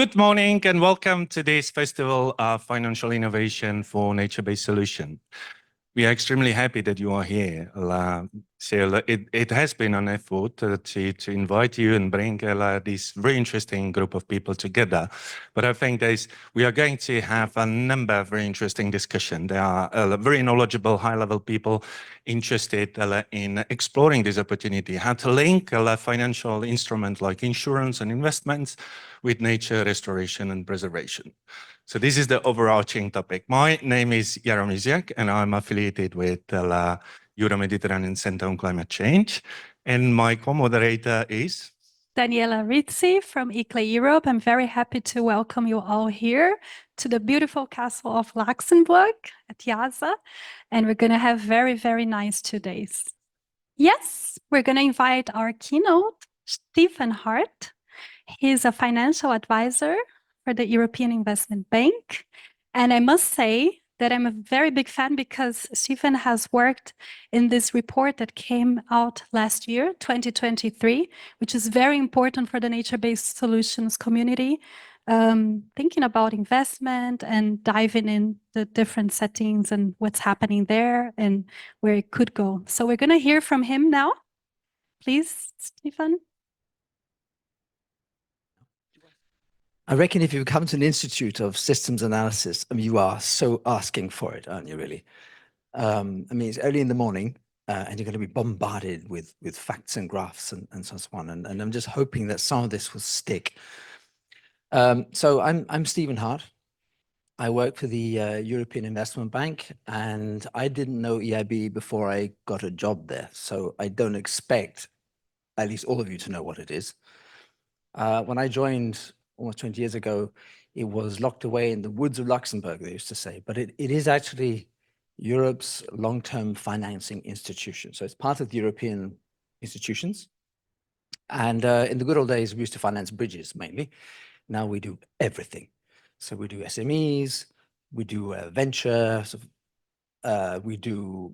Good morning and welcome to this Festival of Financial Innovation for Nature-Based Solution. We are extremely happy that you are here. So it has been an effort to invite you and bring this very interesting group of people together. But I think we are going to have a number of very interesting discussions. There are very knowledgeable, high-level people interested in exploring this opportunity, how to link financial instruments like insurance and investments with nature restoration and preservation. So this is the overarching topic. My name is Mysiak, and I'm affiliated with the Euro-Mediterranean Center on Climate Change. And my co-moderator is Daniela Rizzi from ICLEI Europe. I'm very happy to welcome you all here to the beautiful castle of Luxembourg at Yaza. And we're going to have very, very nice 2 days. Yes, we're going to invite our keynote, Stephen Hart. He's a financial advisor for the European Investment Bank. And I must say that I'm a very big fan because Stephen has worked in this report that came out last year, 2023, which is very important for the nature-based solutions community, thinking about investment and diving in the different settings and what's happening there and where it could go. So we're going to hear from him now. Please, Stephen. I reckon if you come to an institute of systems analysis, I mean, you are so asking for it, aren't you, really? I mean, it's early in the morning, and you're going to be bombarded with facts and graphs and so on. And I'm just hoping that some of this will stick. So I'm Stephen Hart. I work for the European Investment Bank, and I didn't know EIB before I got a job there. So I don't expect at least all of you to know what it is. When I joined almost 20 years ago, it was locked away in the woods of Luxembourg, they used to say, but it is actually Europe's long-term financing institution. So it's part of the European institutions. And in the good old days, we used to finance bridges mainly. Now we do everything. So we do SMEs, we do venture, we're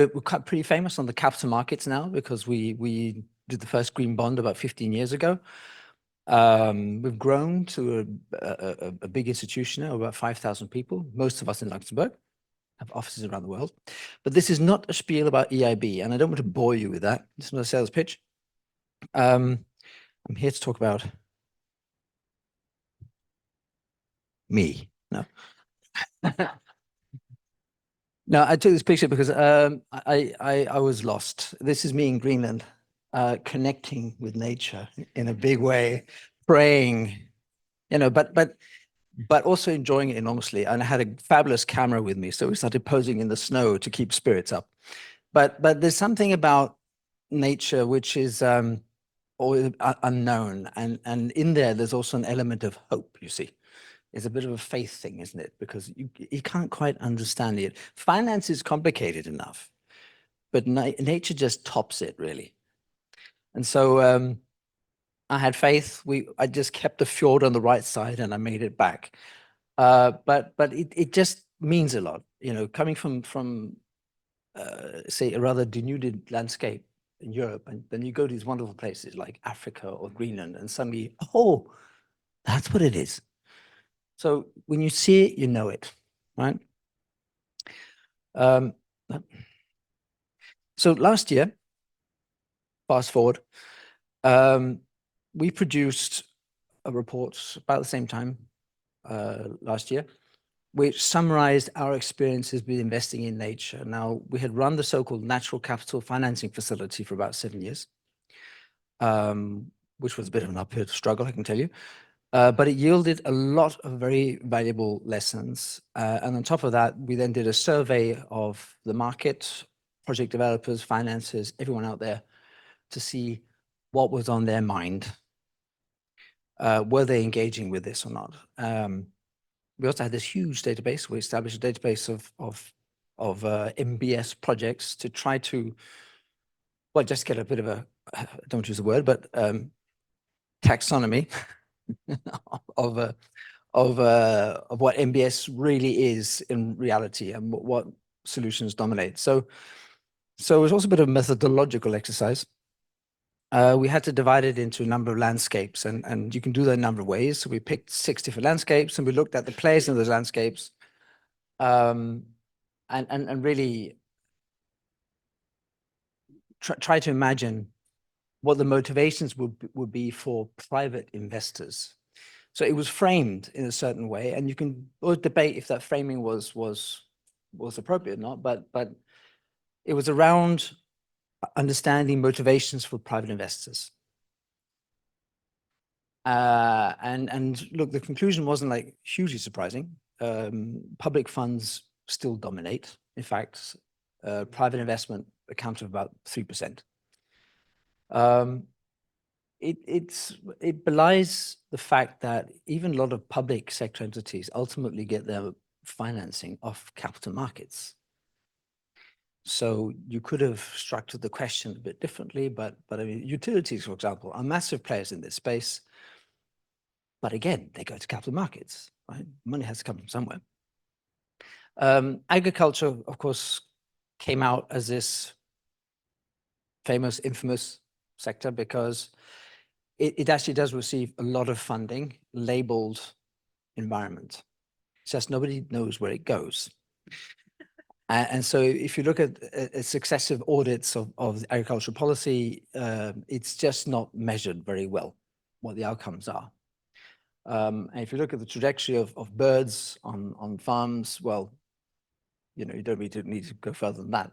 pretty famous on the capital markets now because we did the first green bond about 15 years ago. We've grown to a big institution now, about 5,000 people, most of us in Luxembourg, have offices around the world. But this is not a spiel about EIB, and I don't want to bore you with that. It's not a sales pitch. I'm here to talk about me. No. No, I took this picture because I was lost. This is me in Greenland. Connecting with nature in a big way, praying, you know, but also enjoying it enormously. And I had a fabulous camera with me, so we started posing in the snow to keep spirits up. But there's something about nature which is always unknown, and in there's also an element of hope. You see, it's a bit of a faith thing, isn't it? Because you can't quite understand it. Finance is complicated enough, but nature just tops it, really. And so I had faith. I just kept the fjord on the right side and I made it back. But it just means a lot, you know, coming from say, a rather denuded landscape in Europe. And then you go to these wonderful places like Africa or Greenland and suddenly, oh, that's what it is. So when you see it, you know it, right? So last year, fast forward, we produced a report about the same time last year, which summarized our experiences with investing in nature. Now, we had run the so-called natural capital financing facility for about 7 years, which was a bit of an uphill struggle, I can tell you. But it yielded a lot of very valuable lessons. And on top of that, we then did a survey of the market, project developers, financiers, everyone out there, to see what was on their mind. Were they engaging with this or not? We also had this huge database. We established a database of MBS projects to try to, well, just get a bit of a, I don't use the word, but taxonomy of what MBS really is in reality and what solutions dominate. So it was also a bit of a methodological exercise. we had to divide it into a number of landscapes, and you can do that a number of ways. So we picked 6 different landscapes, and we looked at the players in those landscapes, and really try to imagine what the motivations would be for private investors. So it was framed in a certain way, and you can always debate if that framing was appropriate or not, but it was around understanding motivations for private investors. And look, the conclusion wasn't like hugely surprising. Public funds still dominate. In fact, private investment accounts for about 3%. It belies the fact that even a lot of public sector entities ultimately get their financing off capital markets. So you could have structured the question a bit differently, but I mean, utilities, for example, are massive players in this space. But again, they go to capital markets, right? Money has to come from somewhere. Agriculture, of course, came out as this famous, infamous sector because it actually does receive a lot of funding labeled environment. It's just nobody knows where it goes. And so if you look at successive audits of agricultural policy, it's just not measured very well what the outcomes are. And if you look at the trajectory of birds on farms, well, you know, you don't need to go further than that.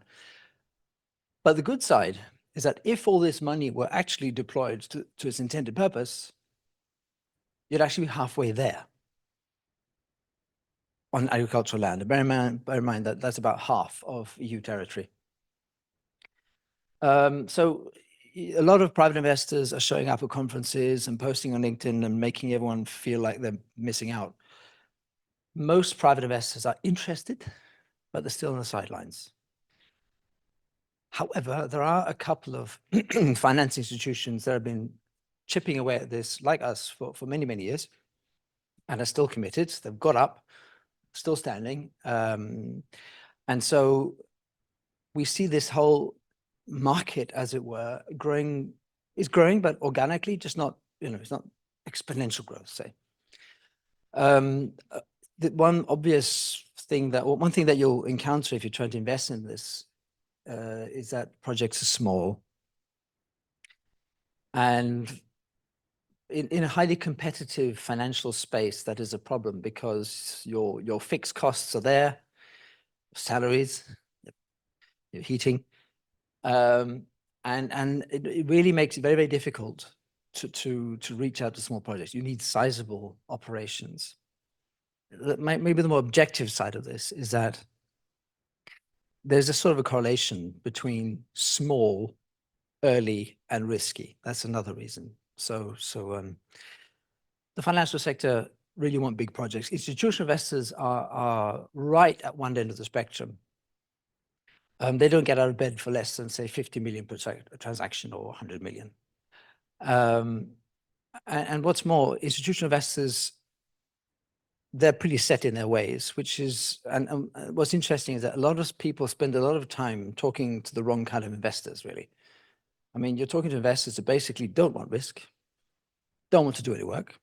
But the good side is that if all this money were actually deployed to its intended purpose, you'd actually be halfway there on agricultural land. Bear in mind that that's about half of EU territory. So a lot of private investors are showing up at conferences and posting on LinkedIn and making everyone feel like they're missing out. Most private investors are interested, but they're still on the sidelines. However, there are a couple of finance institutions that have been chipping away at this, like us, for many, many years, and are still committed. They've got up, still standing. And so we see this whole market, as it were, growing, but organically, just not, you know, it's not exponential growth, say. The one thing that you'll encounter if you're trying to invest in this is that projects are small. And in a highly competitive financial space, that is a problem because your fixed costs are there, salaries, your heating, and it really makes it very, very difficult to reach out to small projects. You need sizable operations. Maybe the more objective side of this is that there's a sort of a correlation between small, early, and risky. That's another reason. So the financial sector really want big projects. Institutional investors are right at one end of the spectrum. They don't get out of bed for less than, say, 50 million per transaction or 100 million. And what's more, institutional investors, they're pretty set in their ways, which is, and what's interesting is that a lot of people spend a lot of time talking to the wrong kind of investors, really. I mean, you're talking to investors that basically don't want risk, don't want to do any work.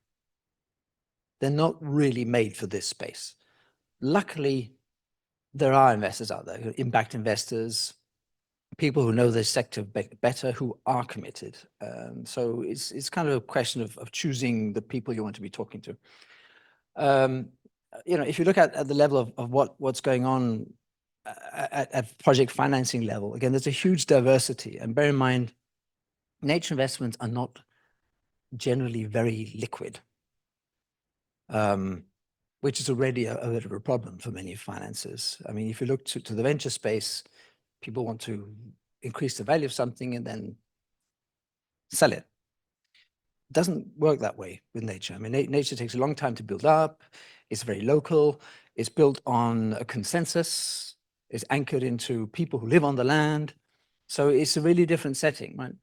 They're not really made for this space. Luckily, there are investors out there, impact investors, people who know this sector better, who are committed. So it's kind of a question of choosing the people you want to be talking to. You know, if you look at the level of what's going on at project financing level, again, there's a huge diversity. And bear in mind, nature investments are not generally very liquid, which is already a bit of a problem for many financiers. I mean, if you look to the venture space, people want to increase the value of something and then sell it. It doesn't work that way with nature. I mean, nature takes a long time to build up. It's very local. It's built on a consensus. It's anchored into people who live on the land. So it's a really different setting, right?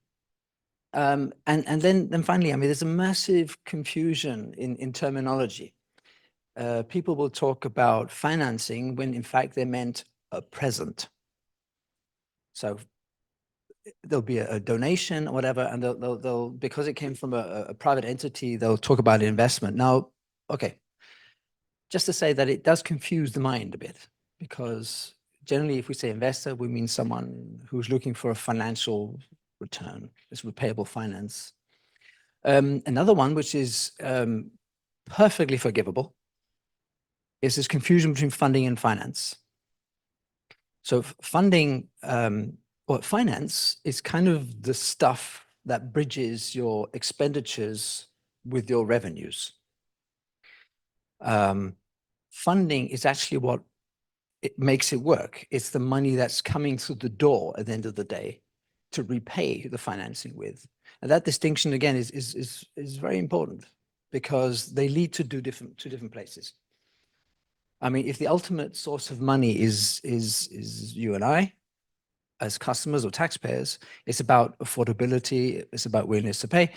And then finally, I mean, there's a massive confusion in terminology. People will talk about financing when in fact they meant a present. So there'll be a donation or whatever, and they'll because it came from a private entity, they'll talk about investment. Now, okay, just to say that it does confuse the mind a bit, because generally if we say investor, we mean someone who's looking for a financial return. It's repayable finance. Another one, which is perfectly forgivable, is this confusion between funding and finance. So funding or finance is kind of the stuff that bridges your expenditures with your revenues. Funding is actually what it makes it work. It's the money that's coming through the door at the end of the day to repay the financing with. And that distinction again is very important, because they lead to two different places. I mean, if the ultimate source of money is you and I, as customers or taxpayers, it's about affordability, it's about willingness to pay.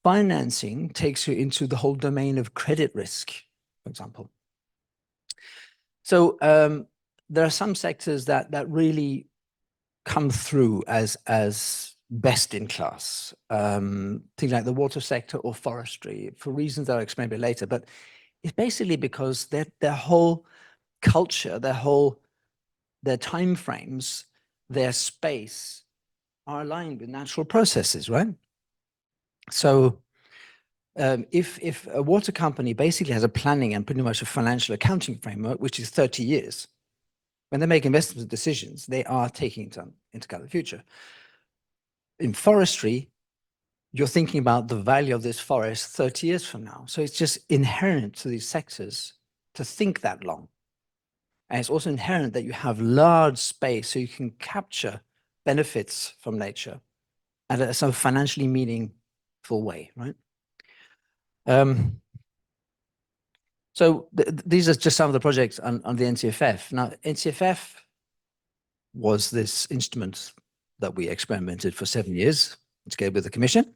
Financing takes you into the whole domain of credit risk, for example. So there are some sectors that really come through as best in class, things like the water sector or forestry, for reasons that I'll explain a bit later. But it's basically because their whole culture, their time frames, their space are aligned with natural processes, right? So if a water company basically has a planning and pretty much a financial accounting framework, which is 30 years, when they make investment decisions, they are taking into account the future. In forestry, you're thinking about the value of this forest 30 years from now. So it's just inherent to these sectors to think that long. And it's also inherent that you have large space so you can capture benefits from nature at a sort of financially meaningful way, right? So these are just some of the projects on the NCFF. Now, NCFF was this instrument that we experimented for 7 years together with the Commission.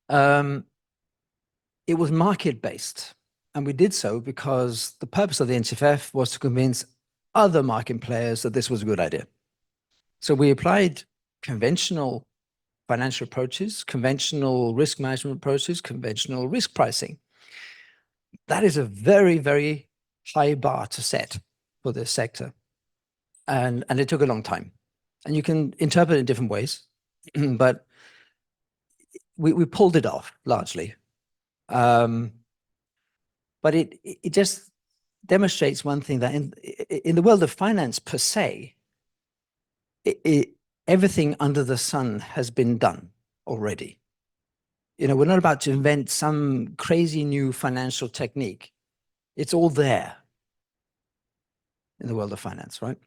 It was market-based, and we did so because the purpose of the NCFF was to convince other market players that this was a good idea. So we applied conventional financial approaches, conventional risk management approaches, conventional risk pricing. That is a very, very high bar to set for this sector. And it took a long time. And you can interpret it in different ways, but we pulled it off largely. But it just demonstrates one thing, that in the world of finance per se, everything under the sun has been done already. You know, we're not about to invent some crazy new financial technique. It's all there in the world of finance, right?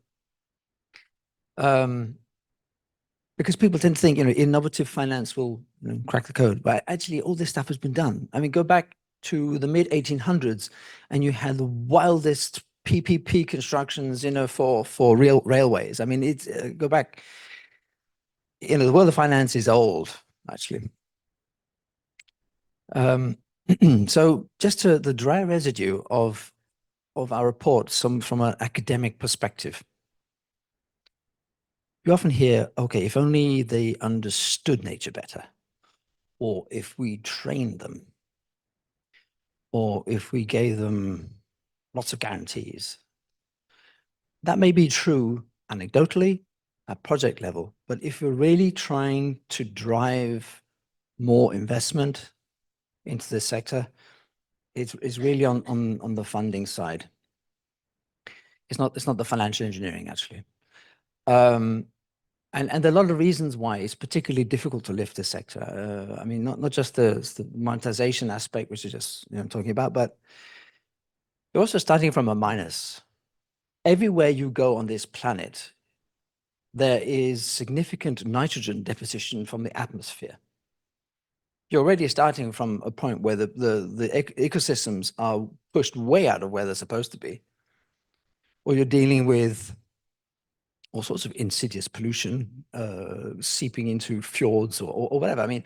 Because people tend to think, you know, innovative finance will crack the code, but actually all this stuff has been done. I mean, go back to the mid 1800s and you had the wildest PPP constructions, you know, for real railways. I mean, it's go back, you know, the world of finance is old, actually. So just to the dry residue of our report, from an academic perspective. You often hear, okay, if only they understood nature better, or if we trained them, or if we gave them lots of guarantees. That may be true anecdotally at project level, but if we're really trying to drive more investment into this sector, it's really on the funding side. It's not the financial engineering, actually. And there are a lot of reasons why it's particularly difficult to lift this sector. I mean, not just the monetization aspect, which is just talking about, but you're also starting from a minus. Everywhere you go on this planet, there is significant nitrogen deposition from the atmosphere. You're already starting from a point where the ecosystems are pushed way out of where they're supposed to be, or you're dealing with all sorts of insidious pollution seeping into fjords or whatever. I mean,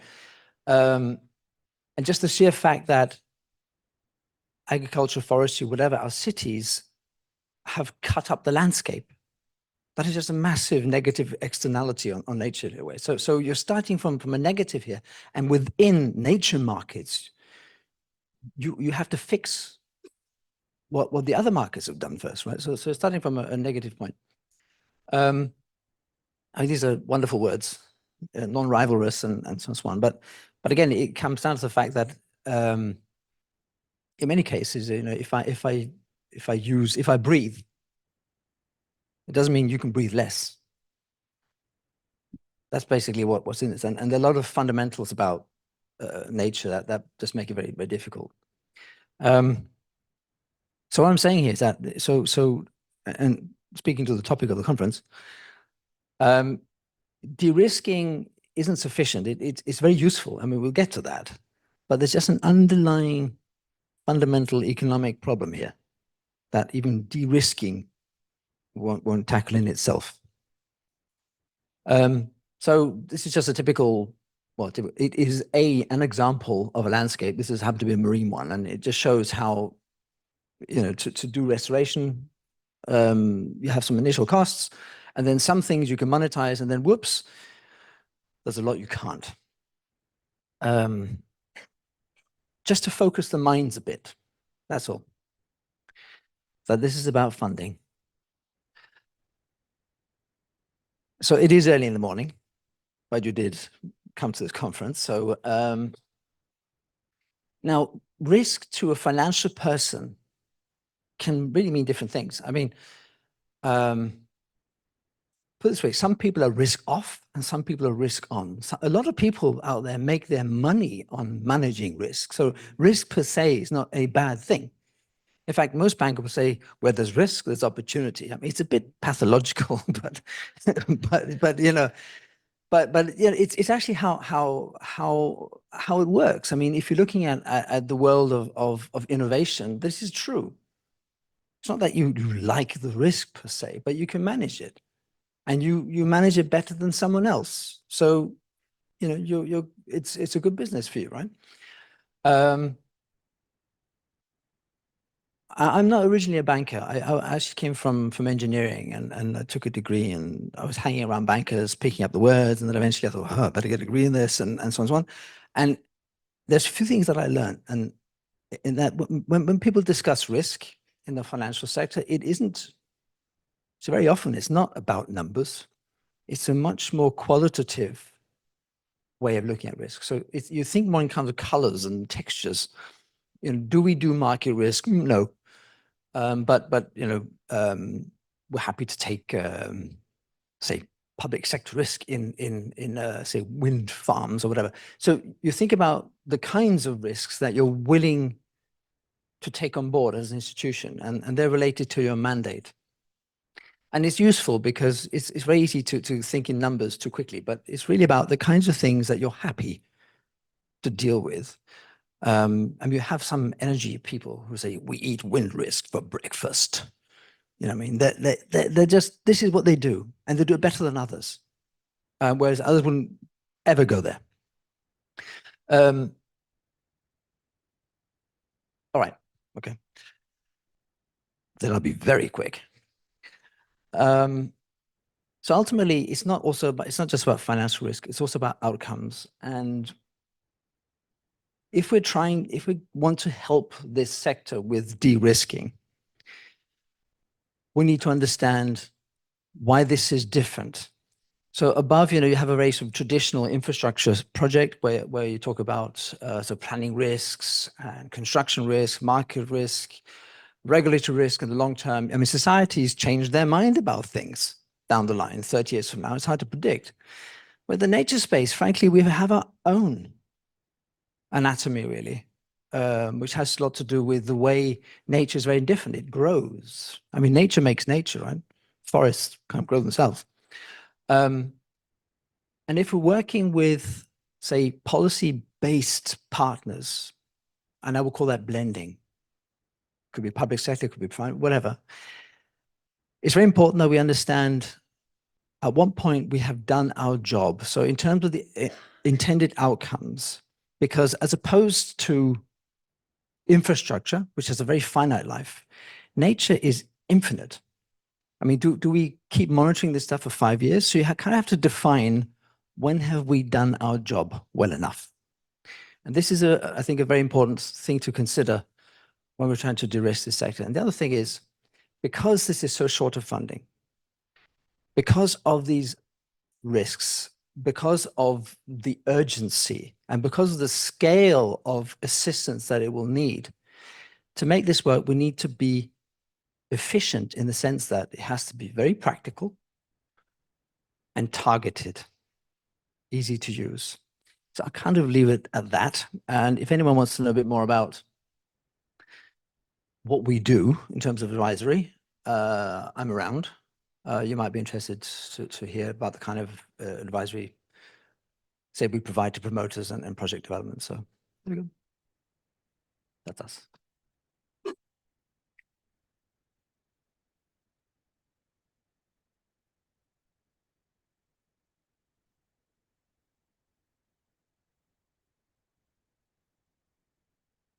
and just the sheer fact that agriculture, forestry, whatever, our cities have cut up the landscape. That is just a massive negative externality on nature in a way. So you're starting from a negative here, and within nature markets, you have to fix what the other markets have done first, right? So starting from a negative point. These are wonderful words, non-rivalrous and so on. But again, it comes down to the fact that in many cases, you know, if I breathe, it doesn't mean you can breathe less. That's basically what's in this, and there are a lot of fundamentals about nature that just make it very, very difficult. So what I'm saying here is that and speaking to the topic of the conference, de-risking isn't sufficient. It's very useful. I mean, we'll get to that, but there's just an underlying fundamental economic problem here that even de-risking won't tackle in itself. So this is just a typical, well, it is an example of a landscape. This has happened to be a marine one, and it just shows how, you know, to do restoration, you have some initial costs, and then some things you can monetize, and then whoops, there's a lot you can't. Just to focus the minds a bit, that's all. So this is about funding. So it is early in the morning, but you did come to this conference. So now, risk to a financial person can really mean different things. I mean, put it this way, some people are risk off and some people are risk on. So a lot of people out there make their money on managing risk. So risk per se is not a bad thing. In fact, most bankers will say, where there's risk, there's opportunity. I mean, it's a bit pathological, but you know, but yeah, it's actually how it works. I mean, if you're looking at the world of innovation, this is true. It's not that you like the risk per se, but you can manage it, and you manage it better than someone else. So, you know, it's a good business for you, right? I'm not originally a banker. I actually came from engineering, and I took a degree, and I was hanging around bankers, picking up the words, and then eventually I thought, oh, I better get a degree in this, and so on and so on. And there's a few things that I learned, and in that when people discuss risk in the financial sector, so very often it's not about numbers. It's a much more qualitative way of looking at risk. So you think more in terms of colors and textures. You know, do we do market risk? No. But you know, we're happy to take, say, public sector risk in say, wind farms or whatever. So you think about the kinds of risks that you're willing to take on board as an institution, and they're related to your mandate. And it's useful because it's very easy to think in numbers too quickly, but it's really about the kinds of things that you're happy to deal with. And you have some energy people who say, we eat wind risk for breakfast. You know what I mean? They're just, this is what they do, and they do it better than others. Whereas others wouldn't ever go there. All right, okay. Then I'll be very quick. So ultimately, it's not just about financial risk, it's also about outcomes. And if we want to help this sector with de-risking, we need to understand why this is different. So above, you know, you have a very sort of traditional infrastructure project where you talk about so planning risks and construction risk, market risk, regulatory risk in the long term. I mean, societies change their mind about things down the line, 30 years from now. It's hard to predict. With the nature space, frankly, we have our own anatomy, really, which has a lot to do with the way nature is very different. It grows. I mean, nature makes nature, right? Forests can't grow themselves. And if we're working with, say, policy-based partners, and I will call that blending, could be public sector, could be private, whatever. It's very important that we understand at what point we have done our job. So in terms of the intended outcomes, because as opposed to infrastructure, which has a very finite life, nature is infinite. I mean, do we keep monitoring this stuff for 5 years? So you kind of have to define, when have we done our job well enough? And this is, I think, a very important thing to consider when we're trying to de-risk this sector. And the other thing is, because this is so short of funding, because of these risks, because of the urgency, and because of the scale of assistance that it will need, to make this work, we need to be efficient in the sense that it has to be very practical and targeted, easy to use. So I'll kind of leave it at that. And if anyone wants to know a bit more about what we do in terms of advisory, I'm around. You might be interested to hear about the kind of advisory, say, we provide to promoters and project development. So there we go. That's us.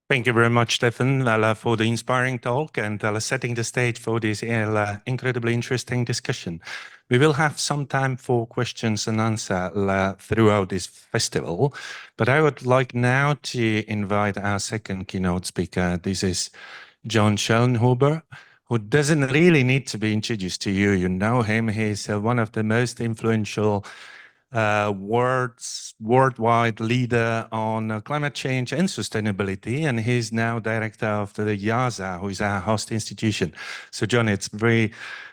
Thank you very much, Stefan, for the inspiring talk and setting the stage for this incredibly interesting discussion. We will have some time for questions and answers throughout this festival, but I would like now to invite our second keynote speaker. This is John Schellnhuber, who doesn't really need to be introduced to you. You know him. He's one of the most influential worldwide leader on climate change and sustainability, and he's now director of the IASA, who is our host institution. So John,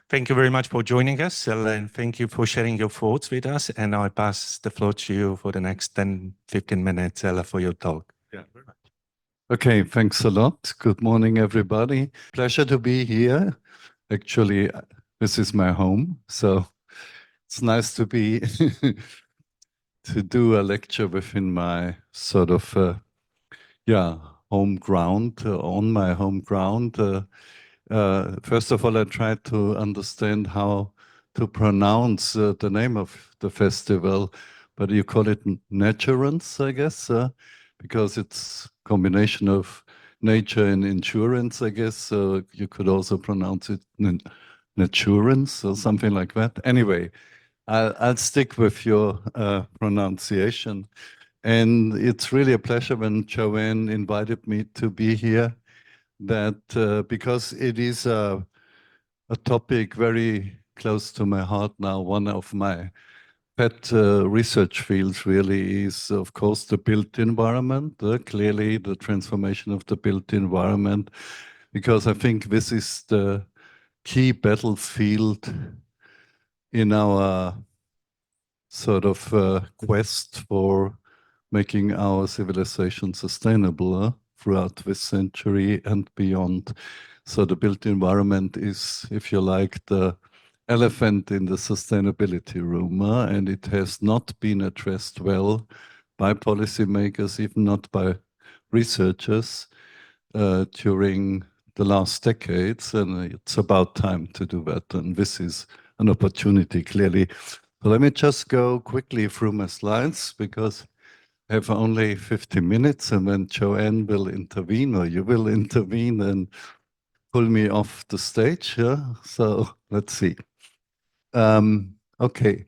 thank you very much for joining us, and thank you for sharing your thoughts with us, and I pass the floor to you for the next 10-15 minutes for your talk. Yeah, very much. Okay, thanks a lot. Good morning, everybody. Pleasure to be here. Actually, this is my home, so it's nice to be to do a lecture within my sort of home ground, on my home ground. First of all, I tried to understand how to pronounce the name of the festival, but you call it NATURANCE, I guess, because it's a combination of nature and insurance, I guess. So you could also pronounce it NATURANCE or something like that. Anyway, I'll stick with your pronunciation. And it's really a pleasure when Joanne invited me to be here, that because it is a topic very close to my heart now. One of my pet research fields really is, of course, the built environment, clearly the transformation of the built environment, because I think this is the key battlefield in our sort of quest for making our civilization sustainable throughout this century and beyond. So the built environment is, if you like, the elephant in the sustainability room, and it has not been addressed well by policymakers, even not by researchers during the last decades, and it's about time to do that, and this is an opportunity, clearly. So let me just go quickly through my slides, because I have only 50 minutes, and then Joanne will intervene, or you will intervene and pull me off the stage. So let's see. Okay,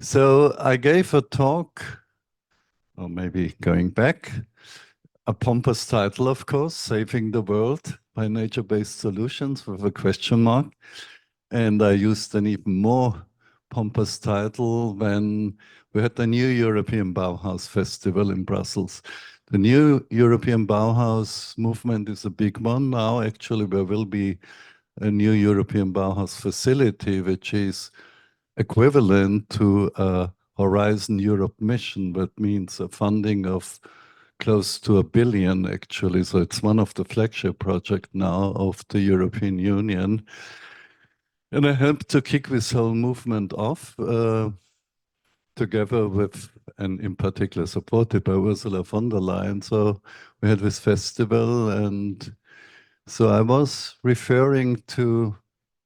so I gave a talk, or maybe going back, a pompous title, of course, Saving the World by Nature-Based Solutions, with a question mark. And I used an even more pompous title when we had the New European Bauhaus Festival in Brussels. The New European Bauhaus movement is a big one now. Actually, there will be a New European Bauhaus facility, which is equivalent to a Horizon Europe mission. That means a funding of close to $1 billion, actually. So it's one of the flagship projects now of the European Union. And I helped to kick this whole movement off together with, and in particular supported by Ursula von der Leyen. So we had this festival, and so I was referring to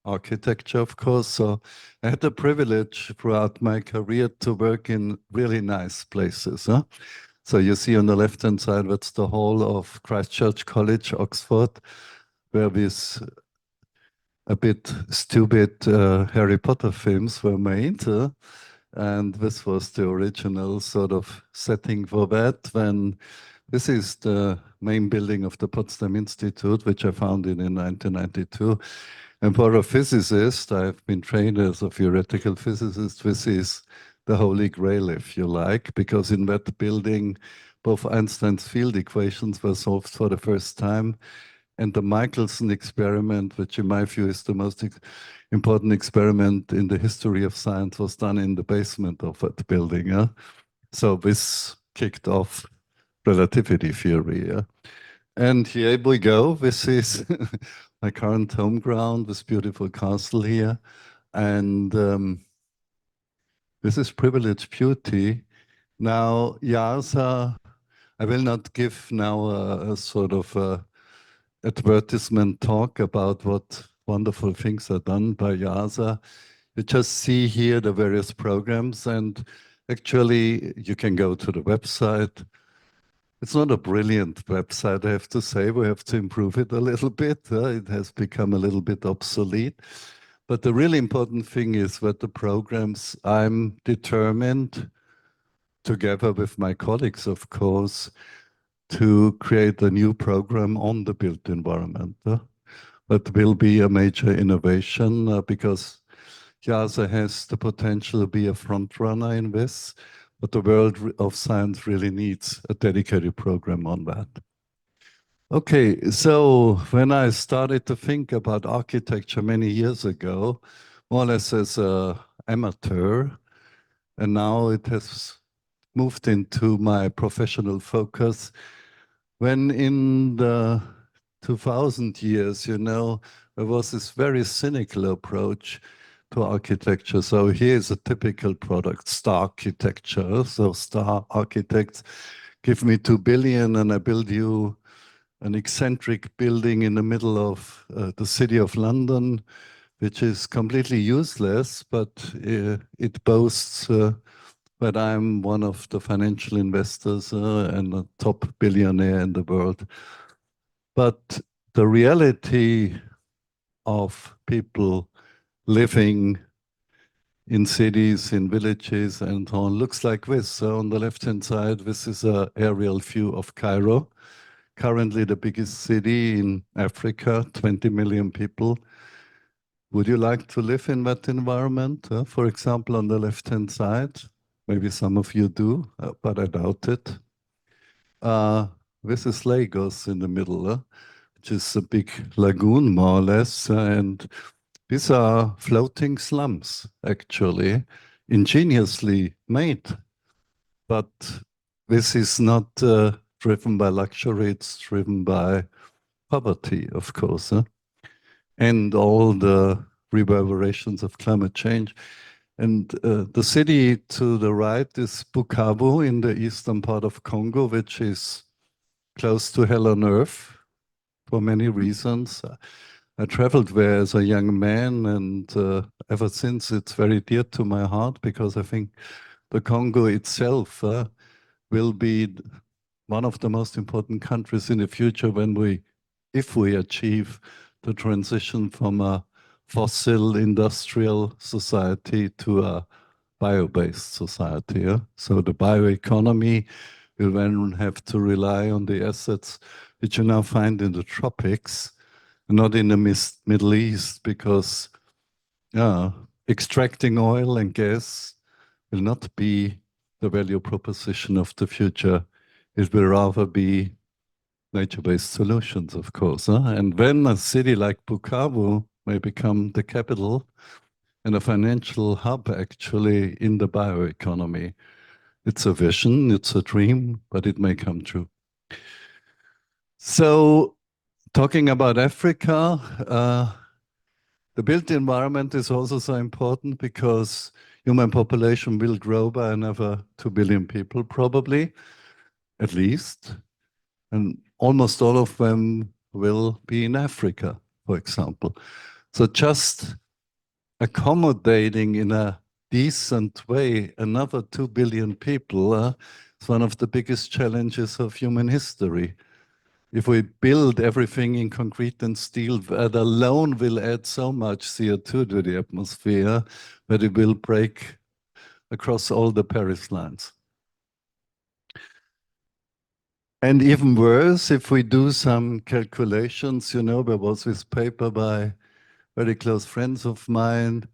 architecture, of course. So I had the privilege throughout my career to work in really nice places. So you see on the left-hand side, that's the hall of Christ Church College, Oxford, where this a bit stupid Harry Potter films were made. And this was the original sort of setting for that. When this is the main building of the Potsdam Institute, which I founded in 1992. And for a physicist, I've been trained as a theoretical physicist. This is the holy grail, if you like, because in that building, both Einstein's field equations were solved for the first time. And the Michelson experiment, which in my view is the most important experiment in the history of science, was done in the basement of that building. Yeah? So this kicked off relativity theory. Yeah? And here we go. This is my current home ground, this beautiful castle here. And this is privileged beauty. Now, Yasa, I will not give now a sort of advertisement talk about what wonderful things are done by Yasa. You just see here the various programs, and actually you can go to the website. It's not a brilliant website, I have to say. We have to improve it a little bit. It has become a little bit obsolete. But the really important thing is that the programs, I'm determined, together with my colleagues, of course, to create a new program on the built environment. That will be a major innovation because Yasa has the potential to be a front runner in this, but the world of science really needs a dedicated program on that. Okay, so when I started to think about architecture many years ago, more or less as an amateur, and now it has moved into my professional focus. When in the 2000 years, you know, there was this very cynical approach to architecture. So here's a typical product, star architecture. So star architects give me 2 billion and I build you an eccentric building in the middle of the city of London, which is completely useless, but it boasts that I'm one of the financial investors and a top billionaire in the world. But the reality of people living in cities, in villages, and so on looks like this. So on the left-hand side, this is an aerial view of Cairo, currently the biggest city in Africa, 20 million people. Would you like to live in that environment? For example, on the left-hand side, maybe some of you do, but I doubt it. This is Lagos in the middle, which is a big lagoon, more or less, and these are floating slums, actually, ingeniously made. But this is not driven by luxury, it's driven by poverty, of course, and all the reverberations of climate change. And the city to the right is Bukavu in the eastern part of Congo, which is close to hell on earth for many reasons. I traveled there as a young man, and ever since it's very dear to my heart because I think the Congo itself will be one of the most important countries in the future if we achieve the transition from a fossil industrial society to a bio-based society. Yeah? So the bioeconomy will then have to rely on the assets which you now find in the tropics, not in the Middle East, because extracting oil and gas will not be the value proposition of the future. It will rather be nature-based solutions, of course. And when a city like Bukavu may become the capital and a financial hub actually in the bioeconomy, it's a vision, it's a dream, but it may come true. So talking about Africa, the built environment is also so important because human population will grow by another 2 billion people, probably, at least. And almost all of them will be in Africa, for example. So just accommodating in a decent way another 2 billion people is one of the biggest challenges of human history. If we build everything in concrete and steel, that alone will add so much CO2 to the atmosphere that it will break across all the Paris lines. And even worse, if we do some calculations, you know, there was this paper by very close friends of mine.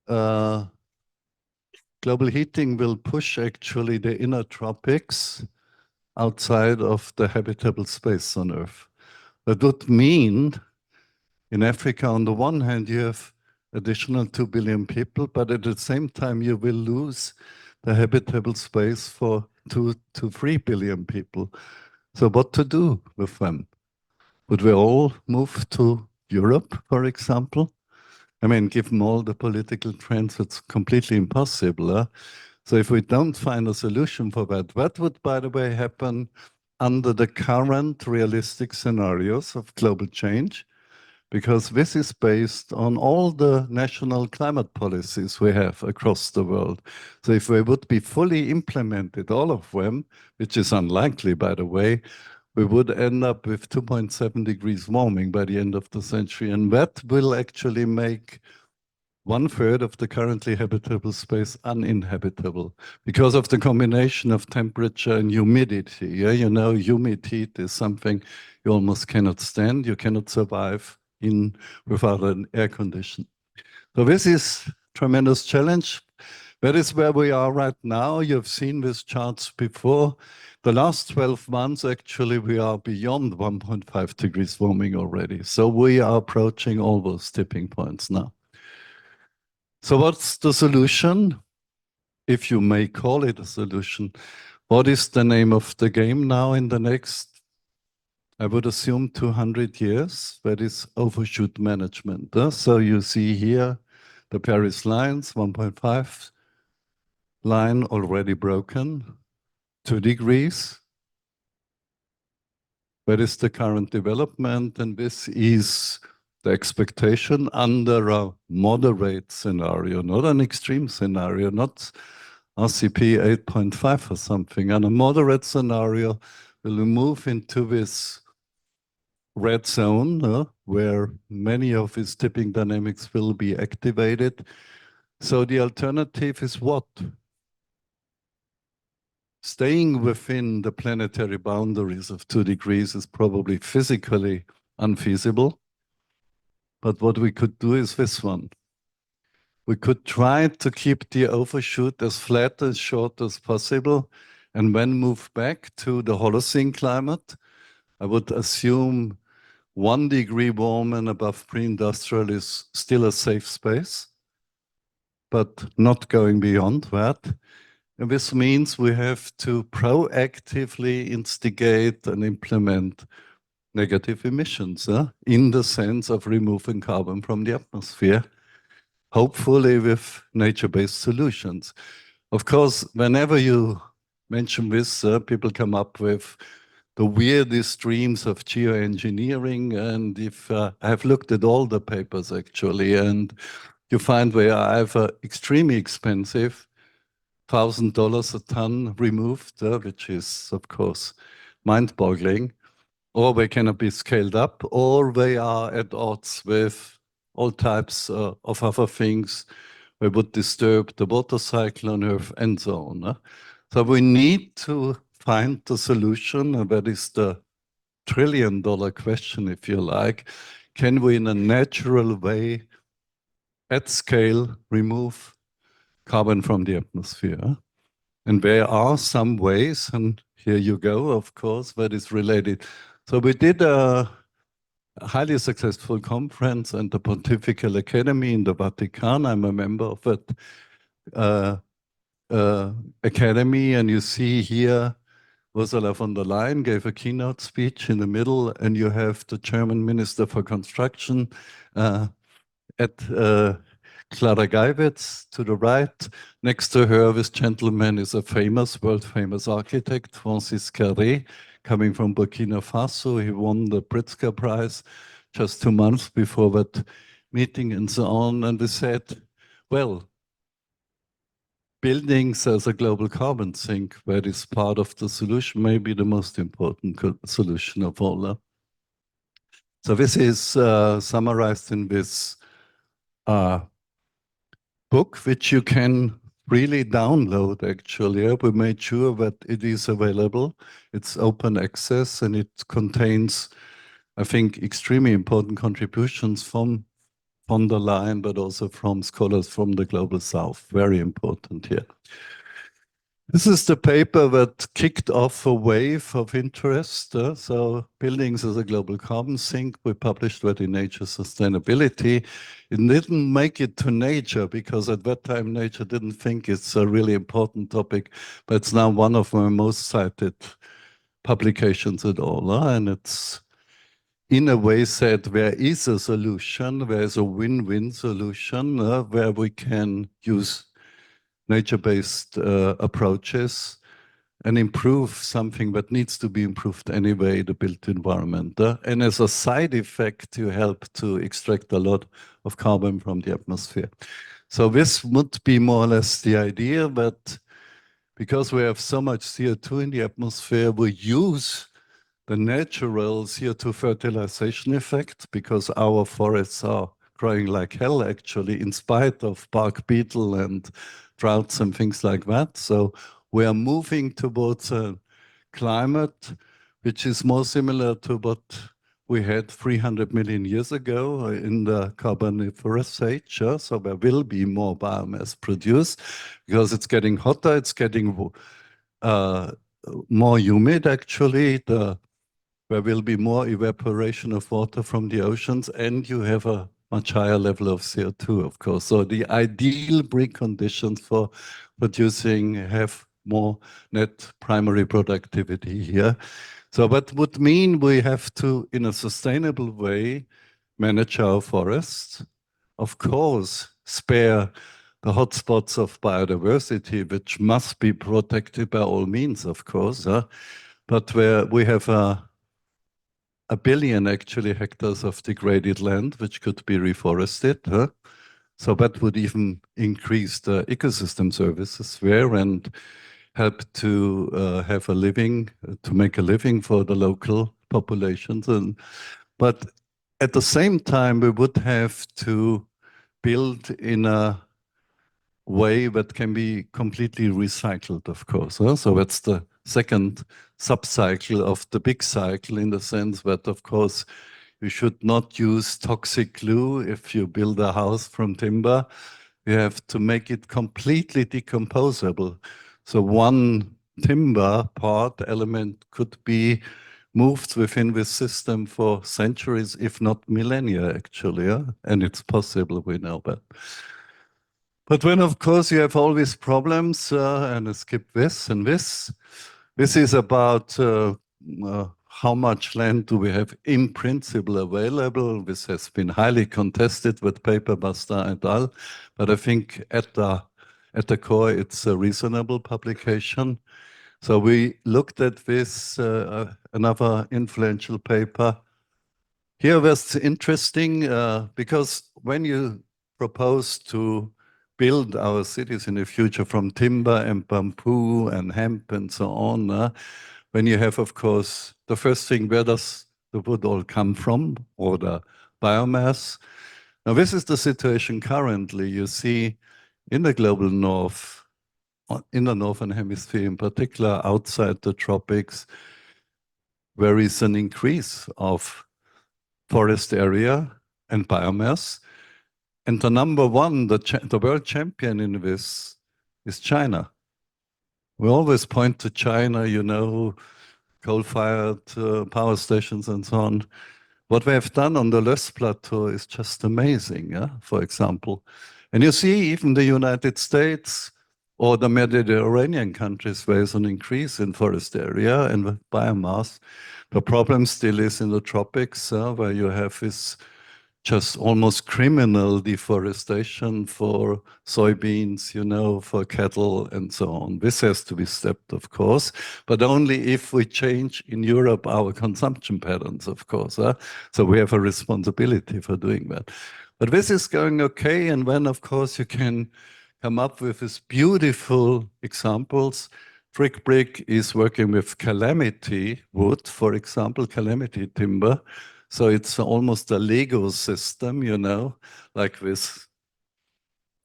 Global heating will push actually the inner tropics outside of the habitable space on Earth. That would mean in Africa, on the one hand, you have additional 2 billion people, but at the same time, you will lose the habitable space for 2 to 3 billion people. So what to do with them? Would we all move to Europe, for example? I mean, given all the political trends, it's completely impossible. So if we don't find a solution for that, what would, by the way, happen under the current realistic scenarios of global change? Because this is based on all the national climate policies we have across the world. So if we would be fully implemented, all of them, which is unlikely, by the way, we would end up with 2.7 degrees warming by the end of the century. And that will actually make 1/3 of the currently habitable space uninhabitable because of the combination of temperature and humidity. Yeah, you know, humid heat is something you almost cannot stand. You cannot survive without an air condition. So this is a tremendous challenge. That is where we are right now. You've seen these charts before. The last 12 months, actually, we are beyond 1.5 degrees warming already. So we are approaching all those tipping points now. So what's the solution? If you may call it a solution, what is the name of the game now in the next, I would assume 200 years? That is overshoot management. So you see here the Paris lines, 1.5 line already broken, 2 degrees. That is the current development, and this is the expectation under a moderate scenario, not an extreme scenario, not RCP 8.5 or something. And a moderate scenario will move into this red zone where many of its tipping dynamics will be activated. So the alternative is what? Staying within the planetary boundaries of 2 degrees is probably physically unfeasible. But what we could do is this one. We could try to keep the overshoot as flat and short as possible and then move back to the Holocene climate. I would assume 1 degree warm and above pre-industrial is still a safe space, but not going beyond that. And this means we have to proactively instigate and implement negative emissions in the sense of removing carbon from the atmosphere, hopefully with nature-based solutions. Of course, whenever you mention this, people come up with the weirdest dreams of geoengineering. And if I have looked at all the papers actually, and you find where either extremely expensive, $1,000 a ton removed, which is, of course, mind-boggling, or they cannot be scaled up, or they are at odds with all types of other things. They would disturb the water cycle on Earth and so on. So we need to find the solution, and that is the trillion-dollar question, if you like. Can we, in a natural way, at scale, remove carbon from the atmosphere? And there are some ways, and here you go, of course, that is related. So we did a highly successful conference at the Pontifical Academy in the Vatican. I'm a member of that academy, and you see here Ursula von der Leyen gave a keynote speech in the middle, and you have the German Minister for Construction at Clara Geiwitz to the right. Next to her, this gentleman is a famous, world-famous architect, Francis Carré, coming from Burkina Faso. He won the Pritzker Prize just 2 months before that meeting and so on. And they said, well, buildings as a global carbon sink, where this part of the solution may be the most important solution of all. So this is summarized in this book, which you can really download actually. We made sure that it is available. It's open access and it contains, I think, extremely important contributions from von der Leyen, but also from scholars from the Global South. Very important here. This is the paper that kicked off a wave of interest. So buildings as a global carbon sink, we published that in Nature Sustainability. It didn't make it to Nature because at that time Nature didn't think it's a really important topic, but it's now one of my most cited publications at all. And it's in a way said there is a solution, there's a win-win solution where we can use nature-based approaches and improve something that needs to be improved anyway, the built environment. And as a side effect, you help to extract a lot of carbon from the atmosphere. So this would be more or less the idea that because we have so much CO2 in the atmosphere, we use the natural CO2 fertilization effect because our forests are growing like hell actually in spite of bark beetle and droughts and things like that. So we are moving towards a climate which is more similar to what we had 300 million years ago in the Carboniferous age. So there will be more biomass produced because it's getting hotter, it's getting more humid actually. There will be more evaporation of water from the oceans, and you have a much higher level of CO2, of course. So the ideal preconditions for producing have more net primary productivity here. So that would mean we have to, in a sustainable way, manage our forests. Of course, spare the hotspots of biodiversity, which must be protected by all means, of course. But where we have a billion actually hectares of degraded land, which could be reforested. So that would even increase the ecosystem services there and help to have a living, to make a living for the local populations. But at the same time, we would have to build in a way that can be completely recycled, of course. So that's the second sub-cycle of the big cycle in the sense that, of course, you should not use toxic glue if you build a house from timber. You have to make it completely decomposable. So one timber part element could be moved within this system for centuries, if not millennia, actually. And it's possible, we know that. But when, of course, you have all these problems, and I skip this and this, this is about how much land do we have in principle available. This has been highly contested with paper Basta et al. But I think at the core, it's a reasonable publication. So we looked at this, another influential paper. Here was interesting because when you propose to build our cities in the future from timber and bamboo and hemp and so on, when you have, of course, the first thing, where does the wood all come from, or the biomass? Now, this is the situation currently. You see in the global north, in the northern hemisphere in particular, outside the tropics, there is an increase of forest area and biomass. And the number one, the world champion in this is China. We always point to China, you know, coal-fired power stations and so on. What they have done on the Loess Plateau is just amazing, for example. And you see even the United States or the Mediterranean countries, there is an increase in forest area and biomass. The problem still is in the tropics, where you have this just almost criminal deforestation for soybeans, you know, for cattle and so on. This has to be stopped, of course, but only if we change in Europe our consumption patterns, of course. So we have a responsibility for doing that. But this is going okay, and then, of course, you can come up with these beautiful examples. Trick Brick is working with calamity wood, for example, calamity timber. So it's almost a Lego system, you know, like this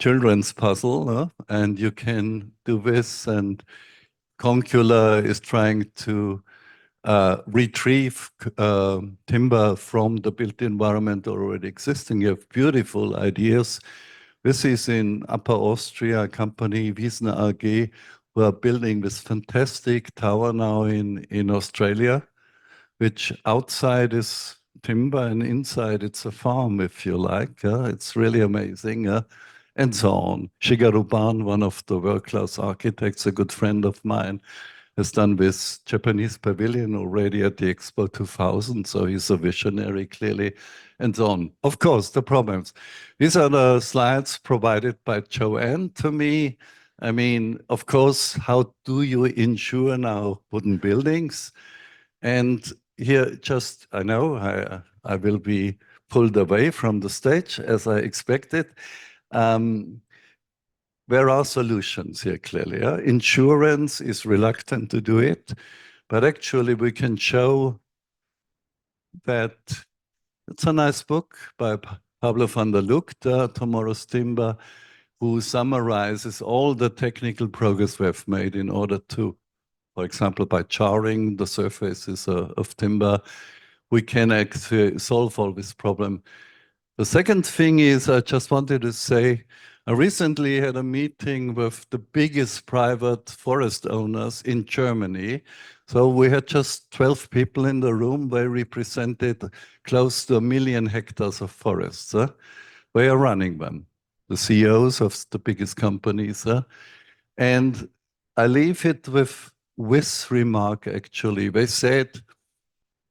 children's puzzle, and you can do this. And Concula is trying to retrieve timber from the built environment already existing. You have beautiful ideas. This is in Upper Austria, a company, Wiesner AG, who are building this fantastic tower now in Australia, which outside is timber and inside it's a farm, if you like. It's really amazing. And so on. Shigeru Ban, one of the world-class architects, a good friend of mine, has done this Japanese pavilion already at the Expo 2000, so he's a visionary, clearly, and so on. Of course, the problems. These are the slides provided by Joanne to me. I mean, of course, how do you insure now wooden buildings? And here, just, I know I will be pulled away from the stage as I expected. There are solutions here, clearly. Insurance is reluctant to do it, but actually we can show that it's a nice book by Pablo van der Lugt, Tomorrow's Timber, who summarizes all the technical progress we have made in order to, for example, by charring the surfaces of timber, we can actually solve all this problem. The second thing is, I just wanted to say, I recently had a meeting with the biggest private forest owners in Germany. So we had just 12 people in the room. They represented close to 1 million hectares of forests. They are running them, the CEOs of the biggest companies. And I leave it with this remark, actually. They said,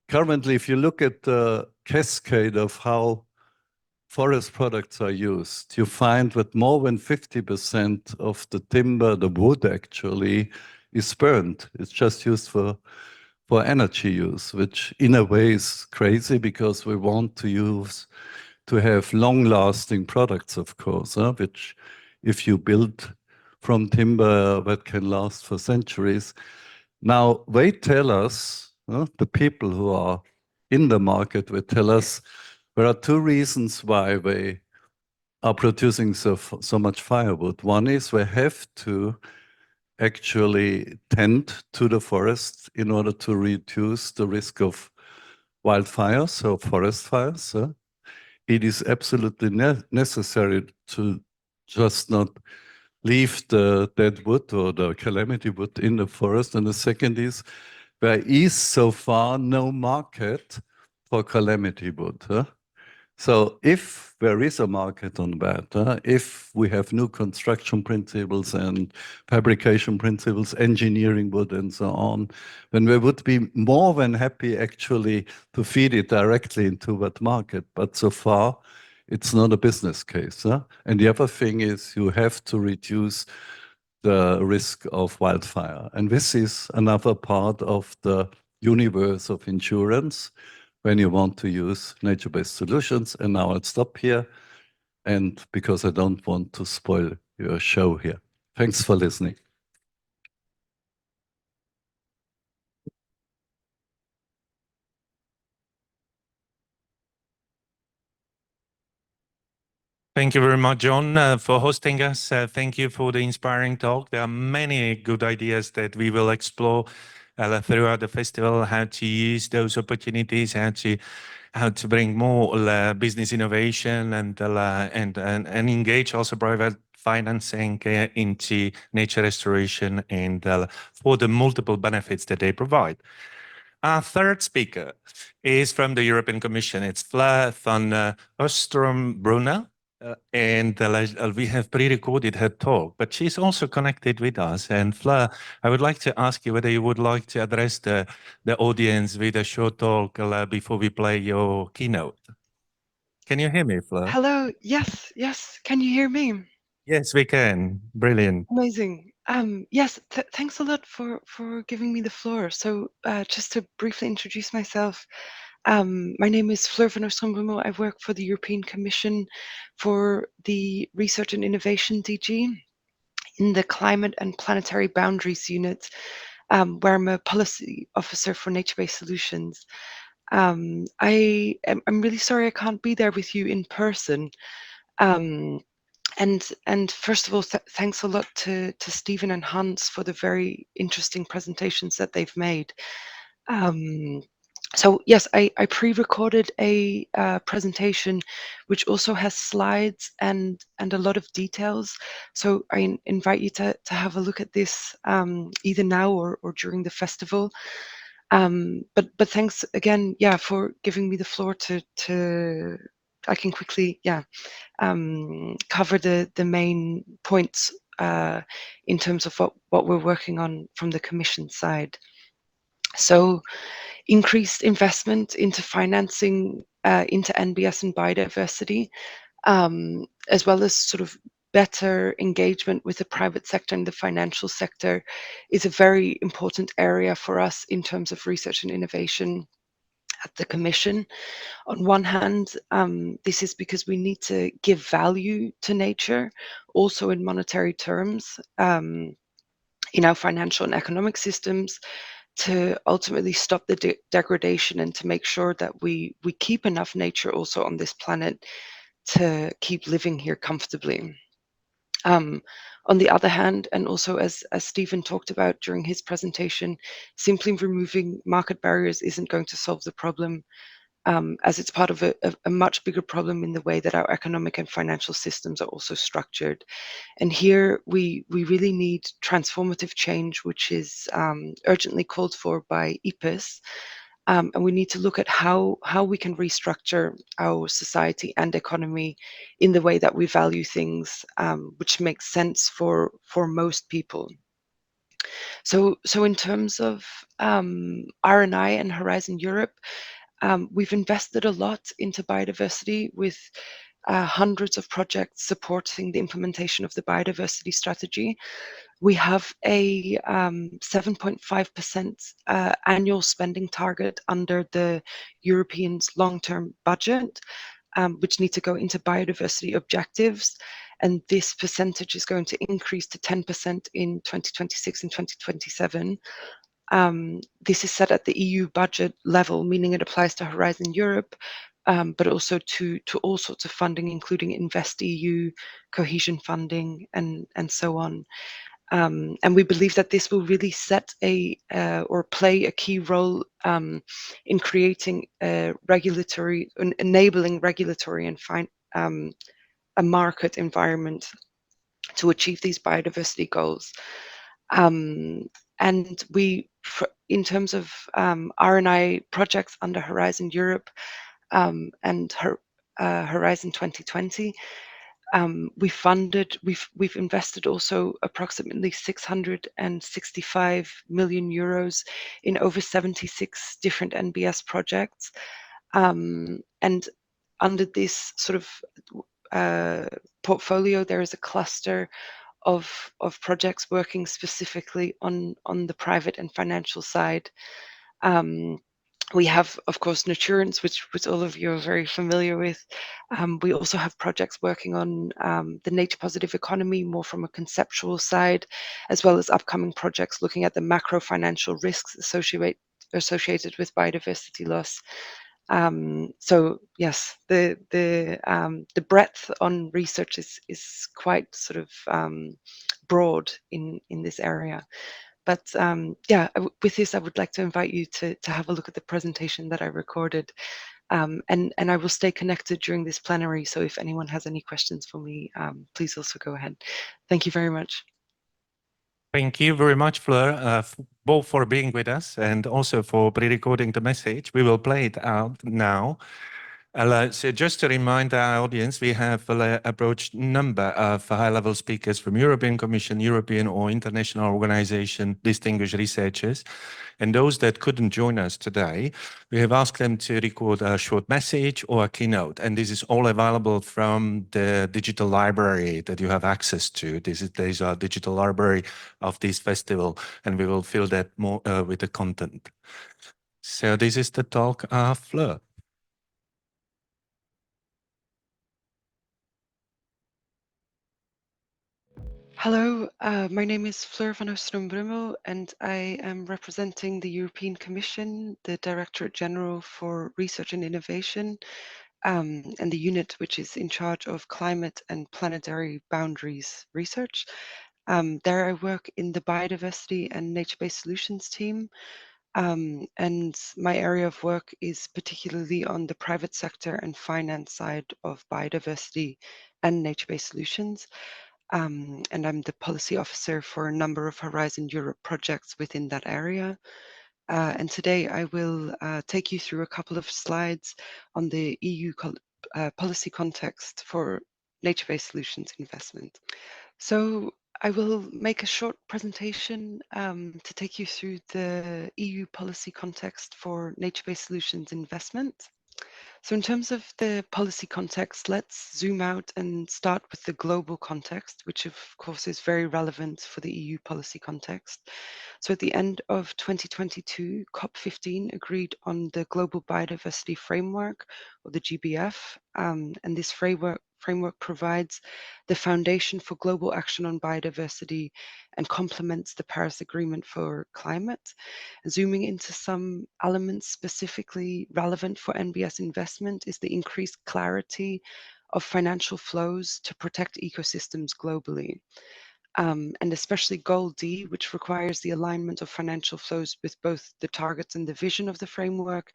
currently, if you look at the cascade of how forest products are used, you find that more than 50% of the timber, the wood actually, is burned. It's just used for energy use, which in a way is crazy because we want to have long-lasting products, of course, which if you build from timber that can last for centuries. Now, they tell us, the people who are in the market, they tell us there are two reasons why they are producing so much firewood. One is they have to actually tend to the forest in order to reduce the risk of wildfires or forest fires. It is absolutely necessary to just not leave the dead wood or the calamity wood in the forest. And the second is, there is so far no market for calamity wood. So if there is a market on that, if we have new construction principles and fabrication principles, engineering wood and so on, then we would be more than happy actually to feed it directly into that market. But so far, it's not a business case. And the other thing is you have to reduce the risk of wildfire. And this is another part of the universe of insurance when you want to use nature-based solutions. And now I'll stop here, and because I don't want to spoil your show here. Thanks for listening. Thank you very much, John, for hosting us. Thank you for the inspiring talk. There are many good ideas that we will explore throughout the festival, how to use those opportunities, how to bring more business innovation and engage also private financing into nature restoration and for the multiple benefits that they provide. Our third speaker is from the European Commission. It's Fleur van Ooststroom-Brummel. And we have pre-recorded her talk, but she's also connected with us. And Fleur, I would like to ask you whether you would like to address the audience with a short talk before we play your keynote. Can you hear me, Fleur? Hello. Yes. Yes. Can you hear me? Yes, we can. Brilliant. Amazing. Yes. Thanks a lot for giving me the floor. So just to briefly introduce myself, my name is Fleur van Ooststroom-Brummel. I work for the European Commission for the Research and Innovation DG. in the Climate and Planetary Boundaries Unit, where I'm a policy officer for nature-based solutions. I'm really sorry I can't be there with you in person. And first of all, thanks a lot to Stephen and Hans for the very interesting presentations that they've made. So yes, I pre-recorded a presentation which also has slides and a lot of details. So I invite you to have a look at this either now or during the festival. But thanks again, yeah, for giving me the floor to I can quickly, yeah, cover the main points in terms of what we're working on from the Commission side. So increased investment into financing into NBS and biodiversity, as well as sort of better engagement with the private sector and the financial sector is a very important area for us in terms of research and innovation at the Commission. On one hand, this is because we need to give value to nature, also in monetary terms, in our financial and economic systems, to ultimately stop the degradation and to make sure that we keep enough nature also on this planet to keep living here comfortably. On the other hand, and also as Stephen talked about during his presentation, simply removing market barriers isn't going to solve the problem, as it's part of a much bigger problem in the way that our economic and financial systems are also structured. And here we really need transformative change, which is urgently called for by IPES. And we need to look at how we can restructure our society and economy in the way that we value things, which makes sense for most people. So in terms of R&I and Horizon Europe, we've invested a lot into biodiversity with hundreds of projects supporting the implementation of the biodiversity strategy. We have a 7.5% annual spending target under the European's long-term budget, which need to go into biodiversity objectives. And this percentage is going to increase to 10% in 2026 and 2027. This is set at the EU budget level, meaning it applies to Horizon Europe, but also to all sorts of funding, including InvestEU, cohesion funding, and so on. And we believe that this will really set or play a key role in creating enabling regulatory and a market environment to achieve these biodiversity goals. And in terms of R&I projects under Horizon Europe and Horizon 2020, we've invested also approximately 665 million euros in over 76 different NBS projects. And under this sort of portfolio, there is a cluster of projects working specifically on the private and financial side. We have, of course, NATURANCE, which all of you are very familiar with. We also have projects working on the nature positive economy, more from a conceptual side, as well as upcoming projects looking at the macro financial risks associated with biodiversity loss. So yes, the breadth on research is quite sort of broad in this area. But yeah, with this, I would like to invite you to have a look at the presentation that I recorded. And I will stay connected during this plenary. So if anyone has any questions for me, please also go ahead. Thank you very much. Thank you very much, Fleur, both for being with us and also for pre-recording the message. We will play it out now. So just to remind our audience, we have approached a number of high-level speakers from European Commission, European or international organization, distinguished researchers. And those that couldn't join us today, we have asked them to record a short message or a keynote. And this is all available from the digital library that you have access to. These are digital library of this festival, and we will fill that more with the content. So this is the talk of Fleur. Hello, my name is Fleur van Ooststroom-Brummel, and I am representing the European Commission, the Directorate General for Research and Innovation, and the unit which is in charge of climate and planetary boundaries research. There I work in the biodiversity and nature-based solutions team, and my area of work is particularly on the private sector and finance side of biodiversity and nature-based solutions. And I'm the policy officer for a number of Horizon Europe projects within that area. And today I will take you through a couple of slides on the EU policy context for nature-based solutions investment. So I will make a short presentation to take you through the EU policy context for nature-based solutions investment. So in terms of the policy context, let's zoom out and start with the global context, which of course is very relevant for the EU policy context. So at the end of 2022, COP15 agreed on the Global Biodiversity Framework, or the GBF, and this framework provides the foundation for global action on biodiversity and complements the Paris Agreement for climate. Zooming into some elements specifically relevant for NBS investment is the increased clarity of financial flows to protect ecosystems globally. And especially Goal D, which requires the alignment of financial flows with both the targets and the vision of the framework,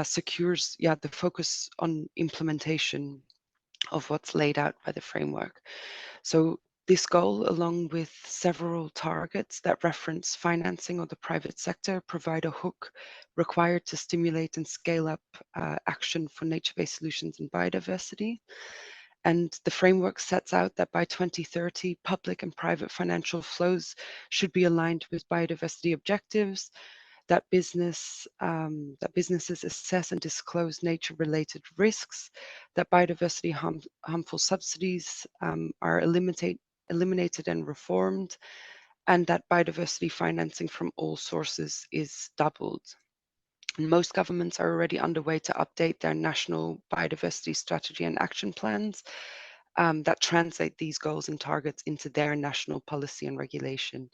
secures the focus on implementation of what's laid out by the framework. So this goal, along with several targets that reference financing of the private sector, provide a hook required to stimulate and scale up action for nature-based solutions and biodiversity. And the framework sets out that by 2030, public and private financial flows should be aligned with biodiversity objectives, that businesses assess and disclose nature-related risks, that biodiversity harmful subsidies are eliminated and reformed, and that biodiversity financing from all sources is doubled. And most governments are already underway to update their national biodiversity strategy and action plans that translate these goals and targets into their national policy and regulation,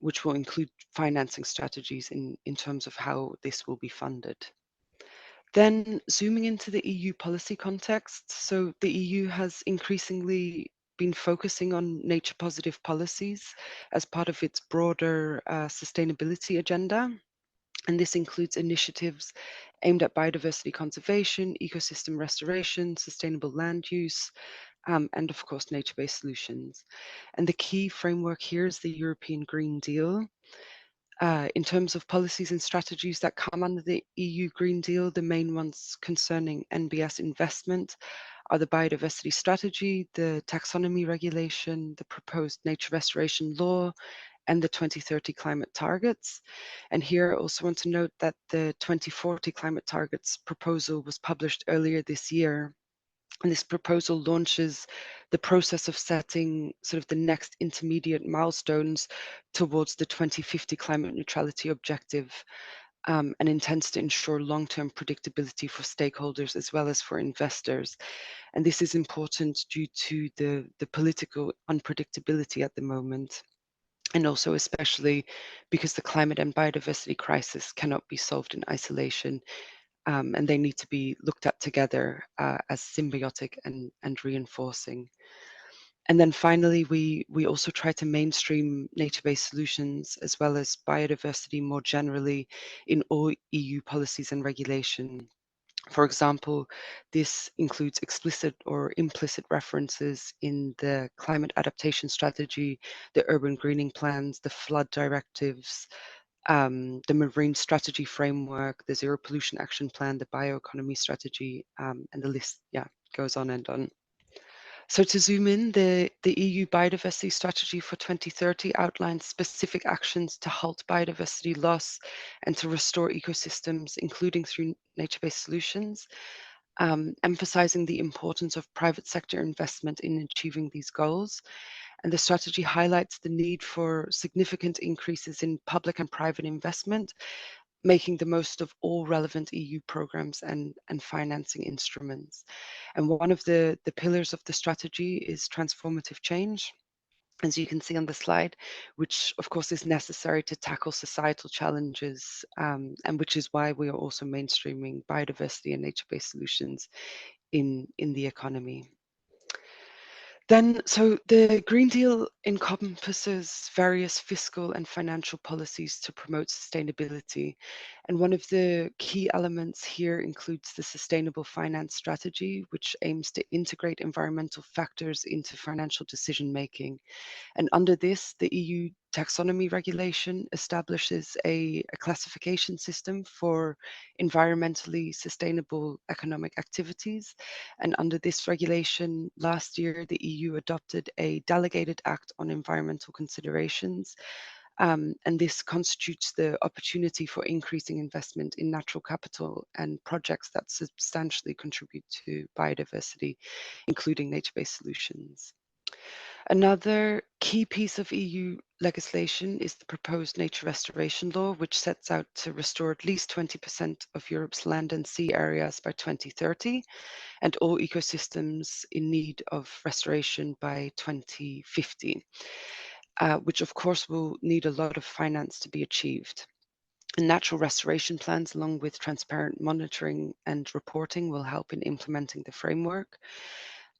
which will include financing strategies in terms of how this will be funded. Then zooming into the EU policy context, so the EU has increasingly been focusing on nature positive policies as part of its broader sustainability agenda. And this includes initiatives aimed at biodiversity conservation, ecosystem restoration, sustainable land use, and of course, nature-based solutions. And the key framework here is the European Green Deal. In terms of policies and strategies that come under the EU Green Deal, the main ones concerning NBS investment are the biodiversity strategy, the taxonomy regulation, the proposed nature restoration law, and the 2030 climate targets. And here I also want to note that the 2040 climate targets proposal was published earlier this year. And this proposal launches the process of setting sort of the next intermediate milestones towards the 2050 climate neutrality objective, and intends to ensure long-term predictability for stakeholders as well as for investors. And this is important due to the political unpredictability at the moment, and also especially because the climate and biodiversity crisis cannot be solved in isolation, and they need to be looked at together as symbiotic and reinforcing. And then finally, we also try to mainstream nature-based solutions as well as biodiversity more generally in all EU policies and regulation. For example, this includes explicit or implicit references in the climate adaptation strategy, the urban greening plans, the flood directives, the marine strategy framework, the zero pollution action plan, the bioeconomy strategy, and the list, goes on and on. So to zoom in, the EU biodiversity strategy for 2030 outlines specific actions to halt biodiversity loss and to restore ecosystems, including through nature-based solutions, emphasizing the importance of private sector investment in achieving these goals. And the strategy highlights the need for significant increases in public and private investment, making the most of all relevant EU programs and financing instruments. And one of the pillars of the strategy is transformative change. as you can see on the slide, which of course is necessary to tackle societal challenges, and which is why we are also mainstreaming biodiversity and nature-based solutions in the economy. Then, so the Green Deal encompasses various fiscal and financial policies to promote sustainability. And one of the key elements here includes the Sustainable Finance Strategy, which aims to integrate environmental factors into financial decision making. And under this, the EU taxonomy regulation establishes a classification system for environmentally sustainable economic activities. And under this regulation, last year, the EU adopted a delegated act on environmental considerations. And this constitutes the opportunity for increasing investment in natural capital and projects that substantially contribute to biodiversity, including nature-based solutions. Another key piece of EU legislation is the proposed nature restoration law, which sets out to restore at least 20% of Europe's land and sea areas by 2030, and all ecosystems in need of restoration by 2050, which of course will need a lot of finance to be achieved. And natural restoration plans, along with transparent monitoring and reporting, will help in implementing the framework.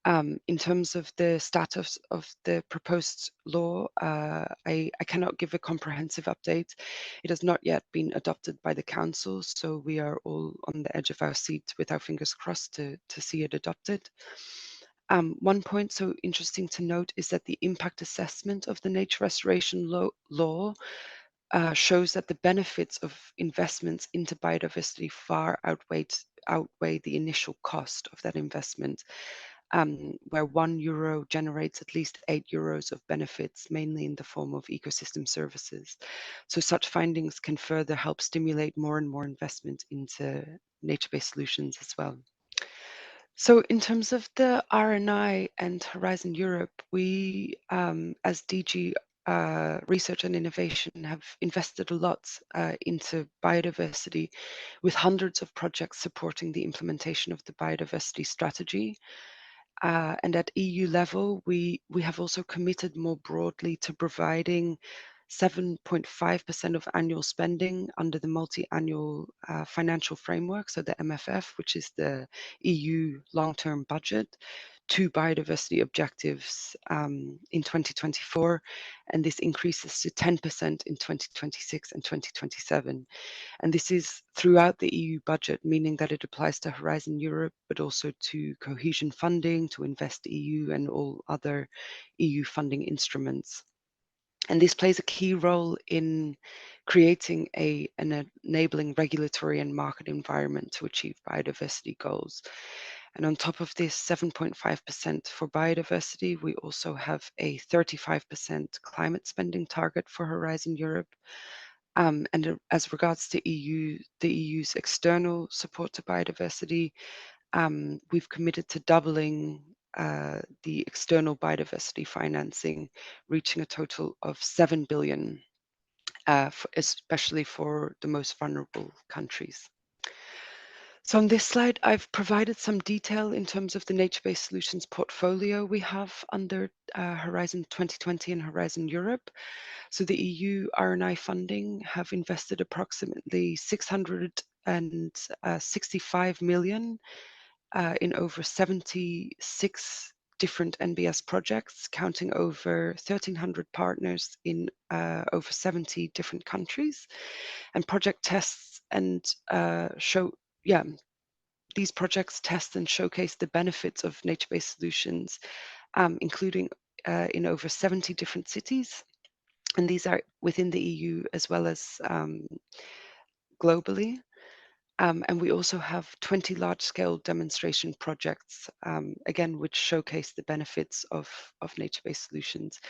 In terms of the status of the proposed law, I cannot give a comprehensive update. It has not yet been adopted by the Council, so we are all on the edge of our seat with our fingers crossed to see it adopted. One point so interesting to note is that the impact assessment of the nature restoration law shows that the benefits of investments into biodiversity far outweigh the initial cost of that investment. Where €1 generates at least €8 of benefits, mainly in the form of ecosystem services. So such findings can further help stimulate more and more investment into nature-based solutions as well. So in terms of the R&I and Horizon Europe, we, as DG Research and Innovation, have invested a lot into biodiversity, with hundreds of projects supporting the implementation of the biodiversity strategy. And at EU level, we have also committed more broadly to providing 7.5% of annual spending under the multi-annual financial framework, so the MFF, which is the EU long-term budget, to biodiversity objectives in 2024, and this increases to 10% in 2026 and 2027. And this is throughout the EU budget, meaning that it applies to Horizon Europe, but also to cohesion funding, to Invest EU, and all other EU funding instruments. And this plays a key role in creating an enabling regulatory and market environment to achieve biodiversity goals. And on top of this 7.5% for biodiversity, we also have a 35% climate spending target for Horizon Europe. And as regards to the EU's external support to biodiversity, we've committed to doubling the external biodiversity financing, reaching a total of 7 billion, especially for the most vulnerable countries. So on this slide, I've provided some detail in terms of the nature-based solutions portfolio we have under Horizon 2020 and Horizon Europe. So the EU R&I funding have invested approximately 665 million in over 76 different NBS projects, counting over 1,300 partners in over 70 different countries. And project tests and these projects test and showcase the benefits of nature-based solutions, including in over 70 different cities. And these are within the EU as well as globally. And we also have 20 large-scale demonstration projects, again, which showcase the benefits of nature-based solutions.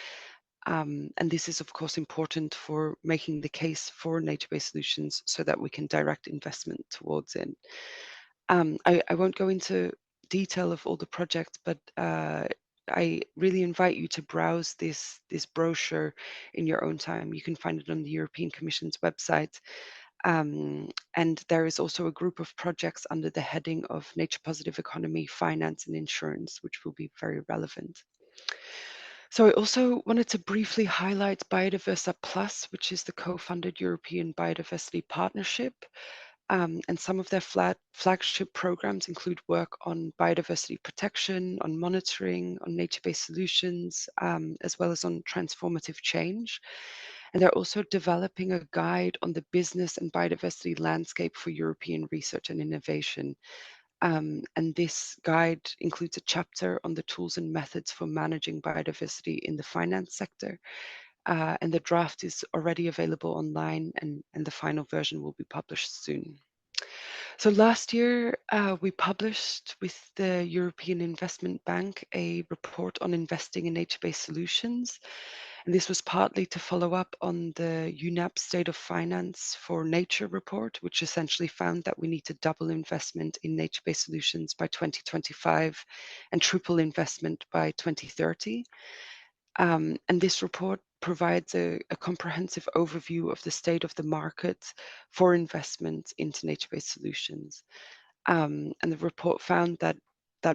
And this is, of course, important for making the case for nature-based solutions so that we can direct investment towards it. I won't go into detail of all the projects, but I really invite you to browse this brochure in your own time. You can find it on the European Commission's website. And there is also a group of projects under the heading of Nature Positive Economy, Finance and Insurance, which will be very relevant. So I also wanted to briefly highlight Biodiversa Plus, which is the co-funded European Biodiversity Partnership. And some of their flagship programs include work on biodiversity protection, on monitoring, on nature-based solutions, as well as on transformative change. And they're also developing a guide on the business and biodiversity landscape for European research and innovation. And this guide includes a chapter on the tools and methods for managing biodiversity in the finance sector. And the draft is already available online, and the final version will be published soon. So last year, we published with the European Investment Bank a report on investing in nature-based solutions. And this was partly to follow up on the UNEP State of Finance for Nature report, which essentially found that we need to double investment in nature-based solutions by 2025 and triple investment by 2030. And this report provides a comprehensive overview of the state of the market for investment into nature-based solutions. And the report found that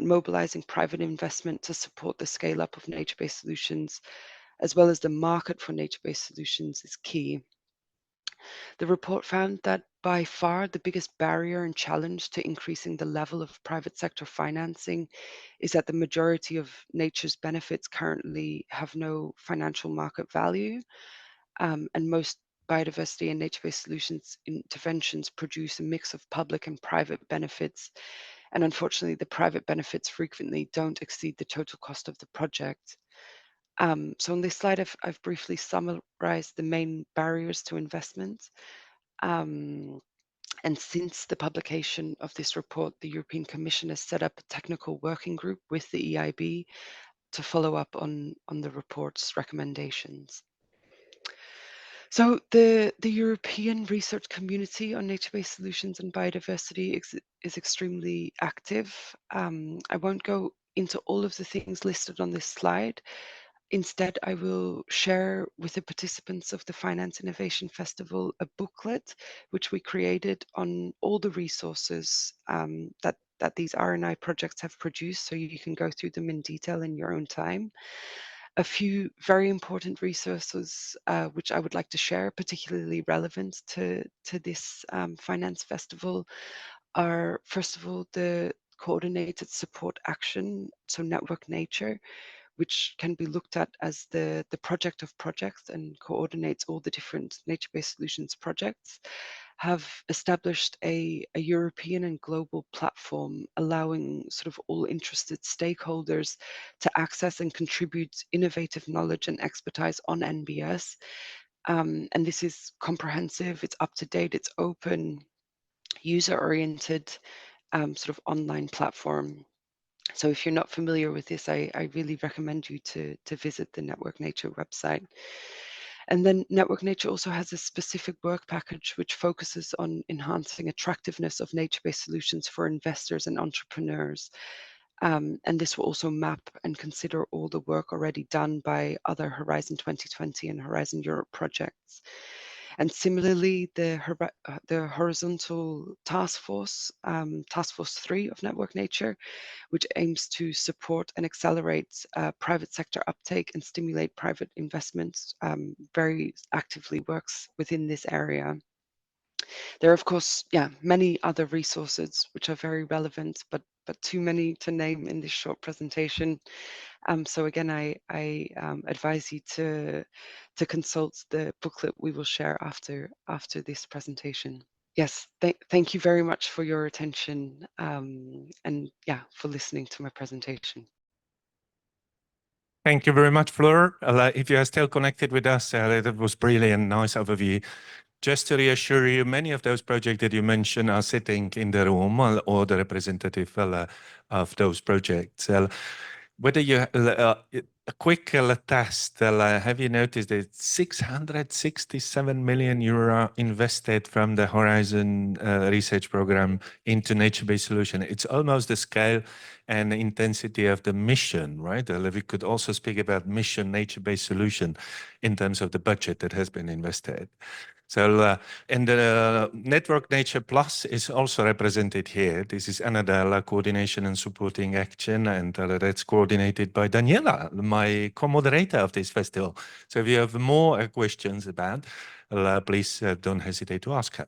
mobilizing private investment to support the scale-up of nature-based solutions, as well as the market for nature-based solutions, is key. The report found that by far the biggest barrier and challenge to increasing the level of private sector financing is that the majority of nature's benefits currently have no financial market value, and most biodiversity and nature-based solutions interventions produce a mix of public and private benefits. And unfortunately, the private benefits frequently don't exceed the total cost of the project. So on this slide, I've briefly summarized the main barriers to investment. And since the publication of this report, the European Commission has set up a technical working group with the EIB to follow up on the report's recommendations. So the European research community on nature-based solutions and biodiversity is extremely active. I won't go into all of the things listed on this slide. Instead, I will share with the participants of the Finance Innovation Festival a booklet which we created on all the resources that these R&I projects have produced, so you can go through them in detail in your own time. A few very important resources which I would like to share, particularly relevant to this finance festival, are first of all the coordinated support action, so Network Nature, which can be looked at as the project of projects and coordinates all the different nature-based solutions projects, have established a European and global platform allowing sort of all interested stakeholders to access and contribute innovative knowledge and expertise on NBS. And this is comprehensive, it's up to date, it's open, user-oriented sort of online platform. So if you're not familiar with this, I really recommend you to visit the Network Nature website. And then Network Nature also has a specific work package which focuses on enhancing attractiveness of nature-based solutions for investors and entrepreneurs. And this will also map and consider all the work already done by other Horizon 2020 and Horizon Europe projects. And similarly, the horizontal task force 3 of Network Nature, which aims to support and accelerate private sector uptake and stimulate private investments, very actively works within this area. There are, of course, many other resources which are very relevant, but too many to name in this short presentation. So again, I advise you to consult the booklet we will share after this presentation. Yes, thank you very much for your attention and for listening to my presentation. Thank you very much, Fleur. If you are still connected with us, that was brilliant, nice overview. Just to reassure you, many of those projects that you mentioned are sitting in the room or the representative of those projects. Whether you a quick test, have you noticed that 667 million euro invested from the Horizon research program into nature-based solution? It's almost the scale and the intensity of the mission, right? We could also speak about mission nature-based solution in terms of the budget that has been invested. So, and the Network Nature Plus is also represented here. This is another coordination and supporting action, and that's coordinated by Daniela, my co-moderator of this festival. So if you have more questions about, please don't hesitate to ask her.